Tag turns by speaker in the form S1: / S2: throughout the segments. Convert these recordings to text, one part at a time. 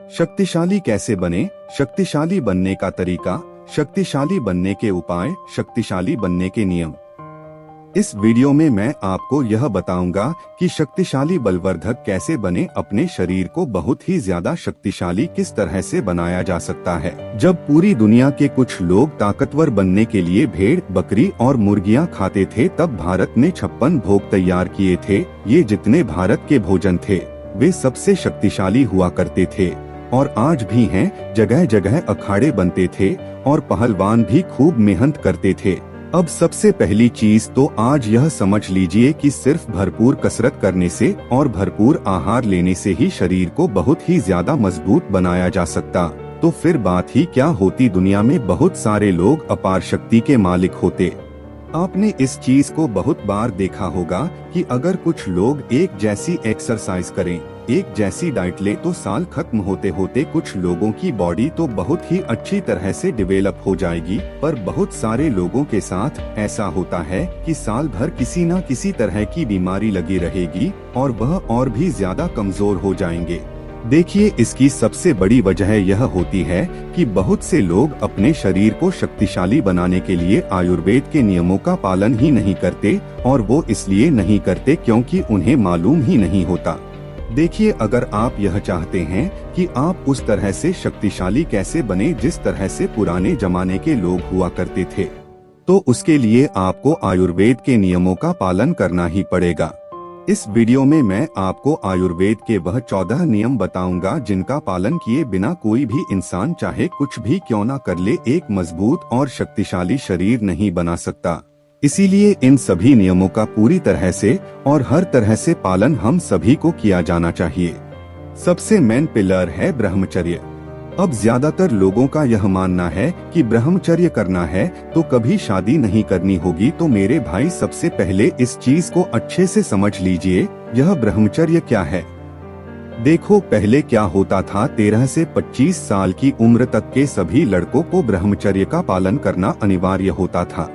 S1: शक्तिशाली कैसे बने, शक्तिशाली बनने का तरीका, शक्तिशाली बनने के उपाय, शक्तिशाली बनने के नियम। इस वीडियो में मैं आपको यह बताऊंगा कि शक्तिशाली बलवर्धक कैसे बने, अपने शरीर को बहुत ही ज्यादा शक्तिशाली किस तरह से बनाया जा सकता है। जब पूरी दुनिया के कुछ लोग ताकतवर बनने के लिए भेड़, बकरी और मुर्गियां खाते थे, तब भारत ने 56 भोग तैयार किए थे। ये जितने भारत के भोजन थे वे सबसे शक्तिशाली हुआ करते थे और आज भी हैं। जगह जगह अखाड़े बनते थे और पहलवान भी खूब मेहनत करते थे। अब सबसे पहली चीज तो आज यह समझ लीजिए कि सिर्फ भरपूर कसरत करने से और भरपूर आहार लेने से ही शरीर को बहुत ही ज्यादा मजबूत बनाया जा सकता। तो फिर बात ही क्या होती, दुनिया में बहुत सारे लोग अपार शक्ति के मालिक होते। आपने इस चीज को बहुत बार देखा होगा कि अगर कुछ लोग एक जैसी एक्सरसाइज करें, एक जैसी डाइट ले, तो साल खत्म होते होते कुछ लोगों की बॉडी तो बहुत ही अच्छी तरह से डेवलप हो जाएगी, पर बहुत सारे लोगों के साथ ऐसा होता है कि साल भर किसी न किसी तरह की बीमारी लगी रहेगी और वह और भी ज्यादा कमजोर हो जाएंगे। देखिए, इसकी सबसे बड़ी वजह यह होती है कि बहुत से लोग अपने शरीर को शक्तिशाली बनाने के लिए आयुर्वेद के नियमों का पालन ही नहीं करते, और वो इसलिए नहीं करते क्योंकि उन्हें मालूम ही नहीं होता। देखिए, अगर आप यह चाहते हैं कि आप उस तरह से शक्तिशाली कैसे बने जिस तरह से पुराने जमाने के लोग हुआ करते थे, तो उसके लिए आपको आयुर्वेद के नियमों का पालन करना ही पड़ेगा। इस वीडियो में मैं आपको आयुर्वेद के वह 14 नियम बताऊंगा जिनका पालन किए बिना कोई भी इंसान चाहे कुछ भी क्यों न कर ले, एक मजबूत और शक्तिशाली शरीर नहीं बना सकता। इसीलिए इन सभी नियमों का पूरी तरह से और हर तरह से पालन हम सभी को किया जाना चाहिए। सबसे मेन पिलर है ब्रह्मचर्य। अब ज्यादातर लोगों का यह मानना है कि ब्रह्मचर्य करना है तो कभी शादी नहीं करनी होगी। तो मेरे भाई, सबसे पहले इस चीज को अच्छे से समझ लीजिए, यह ब्रह्मचर्य क्या है। देखो, पहले क्या होता था, 13 से 25 साल की उम्र तक के सभी लड़कों को ब्रह्मचर्य का पालन करना अनिवार्य होता था,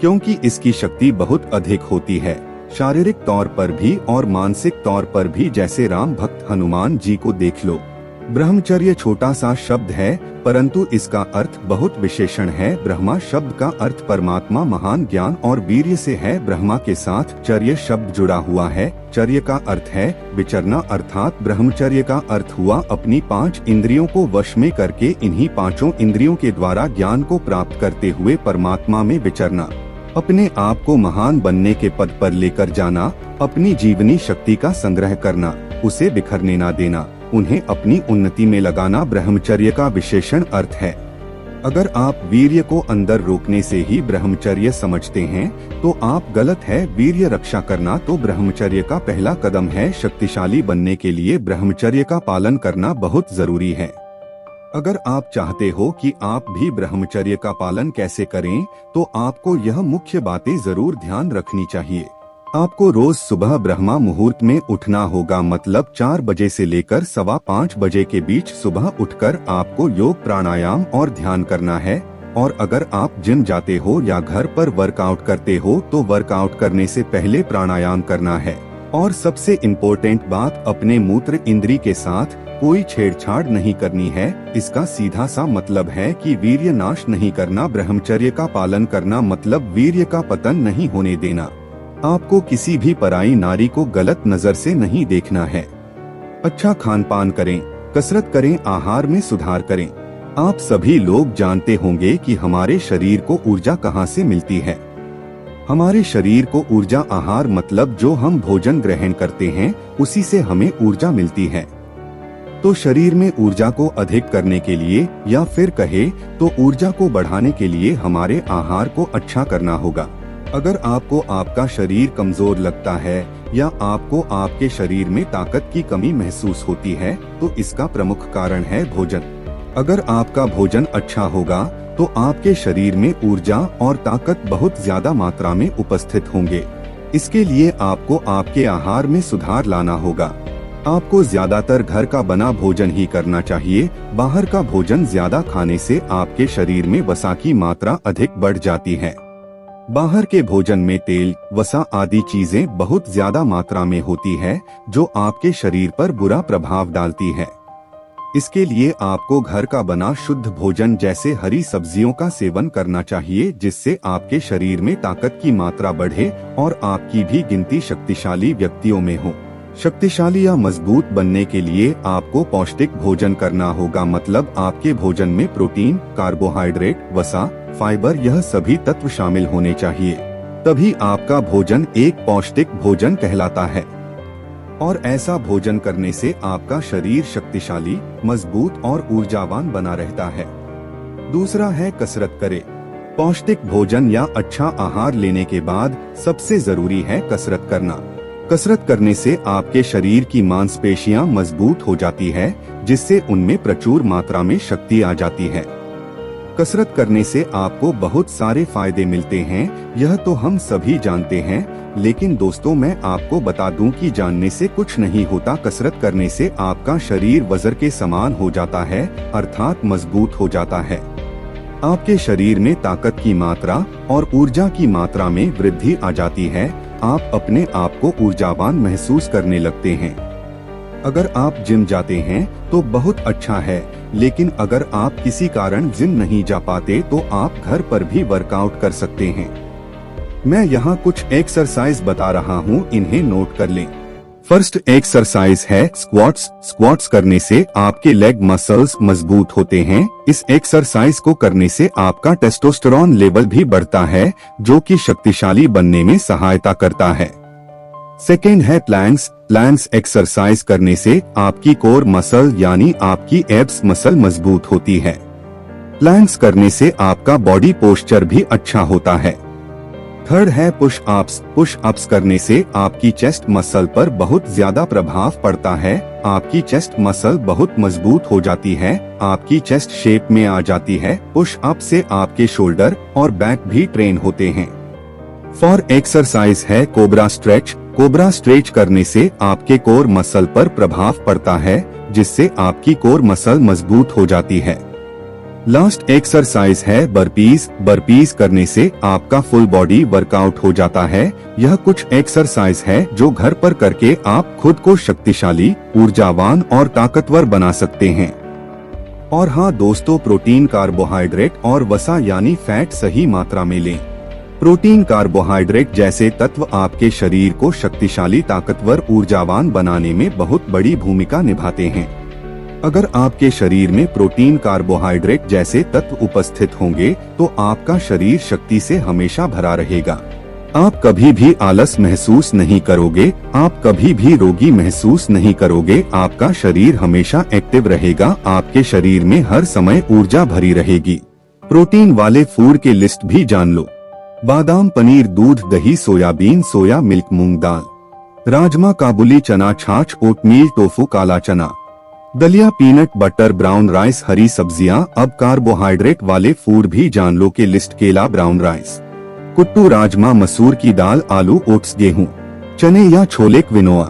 S1: क्योंकि इसकी शक्ति बहुत अधिक होती है, शारीरिक तौर पर भी और मानसिक तौर पर भी। जैसे राम भक्त हनुमान जी को देख लो। ब्रह्मचर्य छोटा सा शब्द है, परंतु इसका अर्थ बहुत विशेषण है। ब्रह्मा शब्द का अर्थ परमात्मा, महान ज्ञान और वीर्य से है। ब्रह्मा के साथ चर्य शब्द जुड़ा हुआ है। चर्य का अर्थ है विचरना, अर्थात ब्रह्मचर्य का अर्थ हुआ अपनी 5 इंद्रियों को वश में करके इन्हीं 5 इंद्रियों के द्वारा ज्ञान को प्राप्त करते हुए परमात्मा में विचरना, अपने आप को महान बनने के पद पर लेकर जाना, अपनी जीवनी शक्ति का संग्रह करना, उसे बिखरने न देना, उन्हें अपनी उन्नति में लगाना ब्रह्मचर्य का विशेषण अर्थ है। अगर आप वीर्य को अंदर रोकने से ही ब्रह्मचर्य समझते हैं तो आप गलत है। वीर्य रक्षा करना तो ब्रह्मचर्य का पहला कदम है। शक्तिशाली बनने के लिए ब्रह्मचर्य का पालन करना बहुत जरूरी है। अगर आप चाहते हो कि आप भी ब्रह्मचर्य का पालन कैसे करें, तो आपको यह मुख्य बातें जरूर ध्यान रखनी चाहिए। आपको रोज सुबह ब्रह्मा मुहूर्त में उठना होगा, मतलब 4 बजे से लेकर 5:15 बजे के बीच सुबह उठकर आपको योग, प्राणायाम और ध्यान करना है। और अगर आप जिम जाते हो या घर पर वर्कआउट करते हो तो वर्कआउट करने से पहले प्राणायाम करना है। और सबसे इम्पोर्टेंट बात, अपने मूत्र इंद्री के साथ कोई छेड़छाड़ नहीं करनी है। इसका सीधा सा मतलब है कि वीर्य नाश नहीं करना। ब्रह्मचर्य का पालन करना मतलब वीर्य का पतन नहीं होने देना। आपको किसी भी पराई नारी को गलत नजर से नहीं देखना है। अच्छा खान पान करें, कसरत करें, आहार में सुधार करें। आप सभी लोग जानते होंगे कि हमारे शरीर को ऊर्जा कहाँ से मिलती है। हमारे शरीर को ऊर्जा, आहार मतलब जो हम भोजन ग्रहण करते हैं उसी से हमें ऊर्जा मिलती है। तो शरीर में ऊर्जा को अधिक करने के लिए या फिर कहे तो ऊर्जा को बढ़ाने के लिए हमारे आहार को अच्छा करना होगा। अगर आपको आपका शरीर कमजोर लगता है या आपको आपके शरीर में ताकत की कमी महसूस होती है तो इसका प्रमुख कारण है भोजन। अगर आपका भोजन अच्छा होगा तो आपके शरीर में ऊर्जा और ताकत बहुत ज्यादा मात्रा में उपस्थित होंगे। इसके लिए आपको आपके आहार में सुधार लाना होगा। आपको ज्यादातर घर का बना भोजन ही करना चाहिए। बाहर का भोजन ज्यादा खाने से आपके शरीर में वसा की मात्रा अधिक बढ़ जाती है। बाहर के भोजन में तेल, वसा आदि चीजें बहुत ज्यादा मात्रा में होती है जो आपके शरीर पर बुरा प्रभाव डालती है। इसके लिए आपको घर का बना शुद्ध भोजन जैसे हरी सब्जियों का सेवन करना चाहिए, जिससे आपके शरीर में ताकत की मात्रा बढ़े और आपकी भी गिनती शक्तिशाली व्यक्तियों में हो। शक्तिशाली या मजबूत बनने के लिए आपको पौष्टिक भोजन करना होगा, मतलब आपके भोजन में प्रोटीन, कार्बोहाइड्रेट, वसा, फाइबर यह सभी तत्व शामिल होने चाहिए। तभी आपका भोजन एक पौष्टिक भोजन कहलाता है। और ऐसा भोजन करने से आपका शरीर शक्तिशाली, मजबूत और ऊर्जावान बना रहता है। दूसरा है कसरत करें। पौष्टिक भोजन या अच्छा आहार लेने के बाद सबसे जरूरी है कसरत करना। कसरत करने से आपके शरीर की मांसपेशियां मजबूत हो जाती है, जिससे उनमें प्रचुर मात्रा में शक्ति आ जाती है। कसरत करने से आपको बहुत सारे फायदे मिलते हैं, यह तो हम सभी जानते हैं, लेकिन दोस्तों मैं आपको बता दूं कि जानने से कुछ नहीं होता। कसरत करने से आपका शरीर वज्र के समान हो जाता है, अर्थात मजबूत हो जाता है। आपके शरीर में ताकत की मात्रा और ऊर्जा की मात्रा में वृद्धि आ जाती है। आप अपने आप को ऊर्जावान महसूस करने लगते हैं। अगर आप जिम जाते हैं तो बहुत अच्छा है, लेकिन अगर आप किसी कारण जिम नहीं जा पाते तो आप घर पर भी वर्कआउट कर सकते हैं। मैं यहाँ कुछ एक्सरसाइज बता रहा हूँ, इन्हें नोट कर लें। फर्स्ट एक्सरसाइज है स्क्वाट्स। स्क्वाट्स करने से आपके लेग मसल्स मजबूत होते हैं। इस एक्सरसाइज को करने से आपका टेस्टोस्टेरोन लेवल भी बढ़ता है, जो कि शक्तिशाली बनने में सहायता करता है। सेकेंड है प्लैंक्स। प्लैंक्स एक्सरसाइज करने से आपकी कोर मसल यानी आपकी एब्स मसल मजबूत होती है। प्लैंक्स करने से आपका बॉडी पोस्चर भी अच्छा होता है। थर्ड है पुश अप्स। पुश अप्स करने से आपकी चेस्ट मसल पर बहुत ज्यादा प्रभाव पड़ता है। आपकी चेस्ट मसल बहुत मजबूत हो जाती है, आपकी चेस्ट शेप में आ जाती है। पुश अप से आपके शोल्डर और बैक भी ट्रेन होते हैं। फोर्थ एक्सरसाइज है कोबरा स्ट्रेच। कोबरा स्ट्रेच करने से आपके कोर मसल पर प्रभाव पड़ता है, जिससे आपकी कोर मसल मजबूत हो जाती है। लास्ट एक्सरसाइज है बर्पीज। बर्पीज करने से आपका फुल बॉडी वर्कआउट हो जाता है। यह कुछ एक्सरसाइज है जो घर पर करके आप खुद को शक्तिशाली, ऊर्जावान और ताकतवर बना सकते हैं। और हाँ दोस्तों, प्रोटीन, कार्बोहाइड्रेट और वसा यानी फैट सही मात्रा में लें। प्रोटीन, कार्बोहाइड्रेट जैसे तत्व आपके शरीर को शक्तिशाली, ताकतवर, ऊर्जावान बनाने में बहुत बड़ी भूमिका निभाते हैं। अगर आपके शरीर में प्रोटीन, कार्बोहाइड्रेट जैसे तत्व उपस्थित होंगे तो आपका शरीर शक्ति से हमेशा भरा रहेगा। आप कभी भी आलस महसूस नहीं करोगे, आप कभी भी रोगी महसूस नहीं करोगे। आपका शरीर हमेशा एक्टिव रहेगा, आपके शरीर में हर समय ऊर्जा भरी रहेगी। प्रोटीन वाले फूड के लिस्ट भी जान लो। बादाम, पनीर, दूध, दही, सोयाबीन, सोया मिल्क, मूंग दाल, राजमा, काबुली चना, छाछ, ओटमील, टोफू, काला चना, दलिया, पीनट बटर, ब्राउन राइस, हरी सब्जियां। अब कार्बोहाइड्रेट वाले फूड भी जान लो के लिस्ट। केला, ब्राउन राइस, कुट्टू, राजमा, मसूर की दाल, आलू, ओट्स, गेहूं, चने या छोले, क्विनोआ।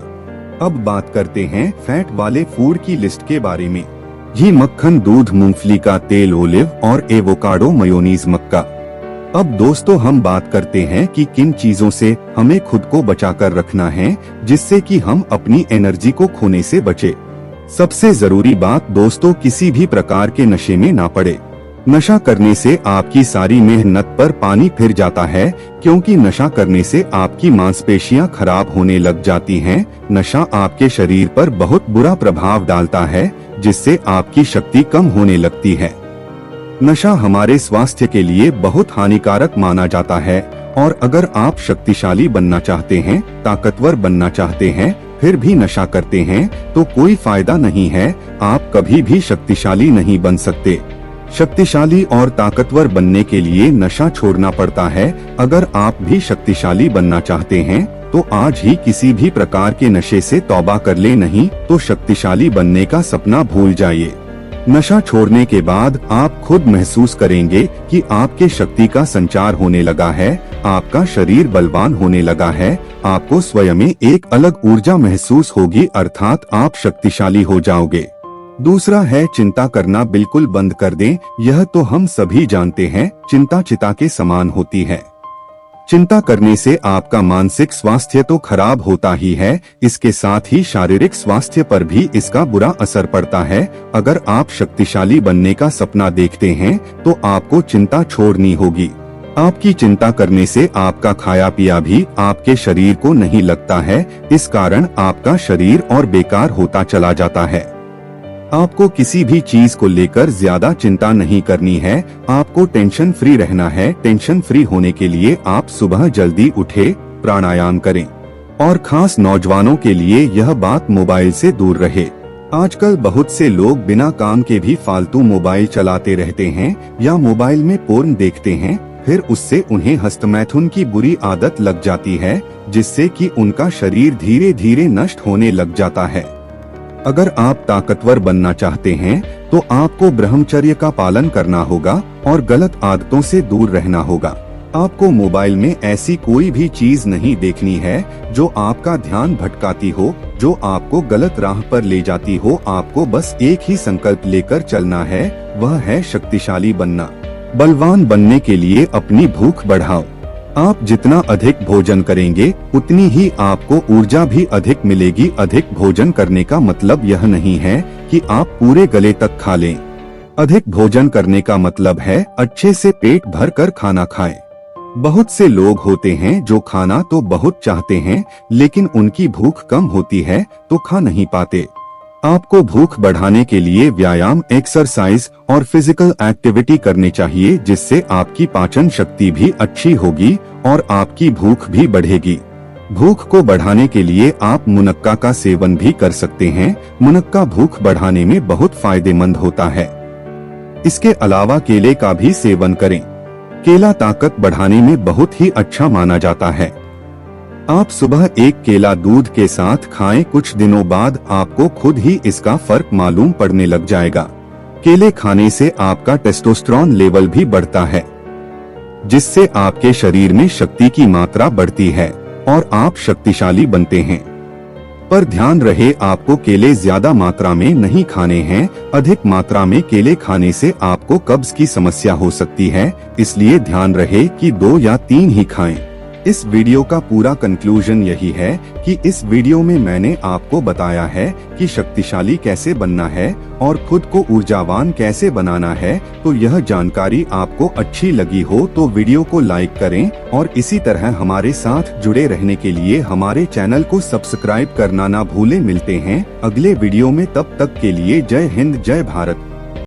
S1: अब बात करते हैं फैट वाले फूड की लिस्ट के बारे में। घी, मक्खन, दूध, मूंगफली का तेल, ओलिव और एवोकाडो, मेयोनीज, मक्का। अब दोस्तों हम बात करते हैं कि किन चीजों से हमें खुद को बचाकर रखना है, जिससे कि हम अपनी एनर्जी को खोने से बचे। सबसे जरूरी बात दोस्तों, किसी भी प्रकार के नशे में ना पड़े। नशा करने से आपकी सारी मेहनत पर पानी फिर जाता है, क्योंकि नशा करने से आपकी मांसपेशियां खराब होने लग जाती हैं। नशा आपके शरीर पर बहुत बुरा प्रभाव डालता है, जिससे आपकी शक्ति कम होने लगती है। नशा हमारे स्वास्थ्य के लिए बहुत हानिकारक माना जाता है, और अगर आप शक्तिशाली बनना चाहते हैं, ताकतवर बनना चाहते हैं, फिर भी नशा करते हैं तो कोई फायदा नहीं है। आप कभी भी शक्तिशाली नहीं बन सकते। शक्तिशाली और ताकतवर बनने के लिए नशा छोड़ना पड़ता है। अगर आप भी शक्तिशाली बनना चाहते हैं तो आज ही किसी भी प्रकार के नशे से तौबा कर ले, नहीं तो शक्तिशाली बनने का सपना भूल जाइए। नशा छोड़ने के बाद आप खुद महसूस करेंगे कि आपके शक्ति का संचार होने लगा है, आपका शरीर बलवान होने लगा है, आपको स्वयं में एक अलग ऊर्जा महसूस होगी, अर्थात आप शक्तिशाली हो जाओगे। दूसरा है चिंता करना बिल्कुल बंद कर दें। यह तो हम सभी जानते हैं, चिंता चिता के समान होती है। चिंता करने से आपका मानसिक स्वास्थ्य तो खराब होता ही है, इसके साथ ही शारीरिक स्वास्थ्य पर भी इसका बुरा असर पड़ता है। अगर आप शक्तिशाली बनने का सपना देखते हैं तो आपको चिंता छोड़नी होगी। आपकी चिंता करने से आपका खाया पिया भी आपके शरीर को नहीं लगता है, इस कारण आपका शरीर और बेकार होता चला जाता है। आपको किसी भी चीज को लेकर ज्यादा चिंता नहीं करनी है, आपको टेंशन फ्री रहना है। टेंशन फ्री होने के लिए आप सुबह जल्दी उठे, प्राणायाम करें और खास नौजवानों के लिए यह बात मोबाइल से दूर रहे। आजकल बहुत से लोग बिना काम के भी फालतू मोबाइल चलाते रहते हैं या मोबाइल में पोर्न देखते हैं, फिर उससे उन्हें हस्तमैथुन की बुरी आदत लग जाती है, जिससे कि उनका शरीर धीरे धीरे नष्ट होने लग जाता है। अगर आप ताकतवर बनना चाहते हैं तो आपको ब्रह्मचर्य का पालन करना होगा और गलत आदतों से दूर रहना होगा। आपको मोबाइल में ऐसी कोई भी चीज नहीं देखनी है जो आपका ध्यान भटकाती हो, जो आपको गलत राह पर ले जाती हो। आपको बस एक ही संकल्प लेकर चलना है, वह है शक्तिशाली बनना। बलवान बनने के लिए अपनी भूख बढ़ाओ। आप जितना अधिक भोजन करेंगे उतनी ही आपको ऊर्जा भी अधिक मिलेगी। अधिक भोजन करने का मतलब यह नहीं है कि आप पूरे गले तक खा लें। अधिक भोजन करने का मतलब है अच्छे से पेट भर कर खाना खाएं। बहुत से लोग होते हैं जो खाना तो बहुत चाहते हैं लेकिन उनकी भूख कम होती है तो खा नहीं पाते। आपको भूख बढ़ाने के लिए व्यायाम, एक्सरसाइज और फिजिकल एक्टिविटी करनी चाहिए, जिससे आपकी पाचन शक्ति भी अच्छी होगी और आपकी भूख भी बढ़ेगी। भूख को बढ़ाने के लिए आप मुनक्का का सेवन भी कर सकते हैं। मुनक्का भूख बढ़ाने में बहुत फायदेमंद होता है। इसके अलावा केले का भी सेवन करें। केला ताकत बढ़ाने में बहुत ही अच्छा माना जाता है। आप सुबह एक केला दूध के साथ खाएं, कुछ दिनों बाद आपको खुद ही इसका फर्क मालूम पड़ने लग जाएगा। केले खाने से आपका टेस्टोस्टेरोन लेवल भी बढ़ता है, जिससे आपके शरीर में शक्ति की मात्रा बढ़ती है और आप शक्तिशाली बनते हैं। पर ध्यान रहे, आपको केले ज्यादा मात्रा में नहीं खाने हैं। अधिक मात्रा में केले खाने से आपको कब्ज की समस्या हो सकती है, इसलिए ध्यान रहे कि 2 या 3 ही खाएं। इस वीडियो का पूरा कंक्लूजन यही है कि इस वीडियो में मैंने आपको बताया है कि शक्तिशाली कैसे बनना है और खुद को ऊर्जावान कैसे बनाना है। तो यह जानकारी आपको अच्छी लगी हो तो वीडियो को लाइक करें और इसी तरह हमारे साथ जुड़े रहने के लिए हमारे चैनल को सब्सक्राइब करना ना भूलें। मिलते हैं अगले वीडियो में, तब तक के लिए जय हिंद, जय भारत।